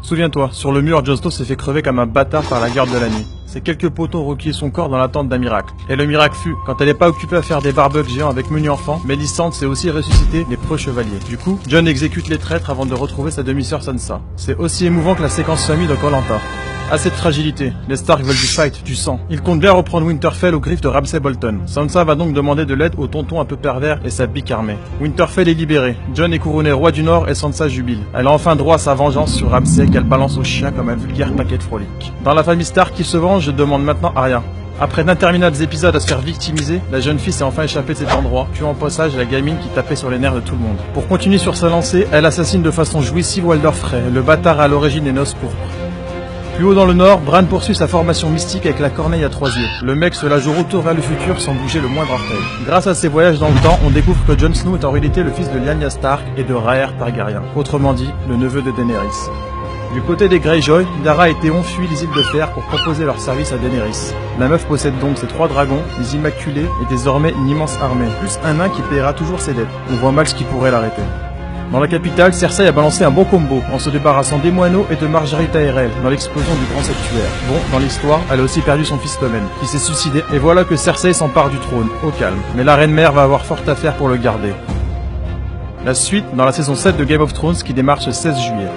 Souviens-toi, sur le mur, Jon Snow s'est fait crever comme un bâtard par la garde de la nuit. Ces quelques poteaux ont recueilli son corps dans l'attente d'un miracle. Et le miracle fut, quand elle n'est pas occupée à faire des barbecues géants avec menu enfant, Mélisandre sait aussi ressusciter les preux chevaliers. Du coup, Jon exécute les traîtres avant de retrouver sa demi-sœur Sansa. C'est aussi émouvant que la séquence famille de Koh Lanta. Assez de fragilité, les Stark veulent du fight, du sang. Ils comptent bien reprendre Winterfell aux griffes de Ramsay Bolton. Sansa va donc demander de l'aide au tonton un peu pervers et sa bique armée. Winterfell est libéré, Jon est couronné roi du Nord et Sansa jubile. Elle a enfin droit à sa vengeance sur Ramsay qu'elle balance au chien comme un vulgaire paquet de frolic. Dans la famille Stark qui se venge, je demande maintenant Arya. Après d'interminables épisodes à se faire victimiser, la jeune fille s'est enfin échappée de cet endroit, tuant au passage la gamine qui tapait sur les nerfs de tout le monde. Pour continuer sur sa lancée, elle assassine de façon jouissive Walder Frey, le bâtard à l'origine des noces pourpres. Plus haut dans le nord, Bran poursuit sa formation mystique avec la corneille à 3 yeux. Le mec se la joue retour vers le futur sans bouger le moindre orteil. Grâce à ses voyages dans le temps, on découvre que Jon Snow est en réalité le fils de Lyanna Stark et de Rhaegar Targaryen, autrement dit, le neveu de Daenerys. Du côté des Greyjoy, Dara et Théon fuient les îles de Fer pour proposer leur service à Daenerys. La meuf possède donc ses 3 dragons, les Immaculés et désormais une immense armée, plus un nain qui paiera toujours ses dettes. On voit mal ce qui pourrait l'arrêter. Dans la capitale, Cersei a balancé un bon combo en se débarrassant des moineaux et de Margaery Tyrell dans l'explosion du grand sanctuaire. Bon, dans l'histoire, elle a aussi perdu son fils Tommen, qui s'est suicidé, et voilà que Cersei s'empare du trône, au calme. Mais la reine-mère va avoir fort à faire pour le garder. La suite dans la saison 7 de Game of Thrones qui démarre ce 16 juillet.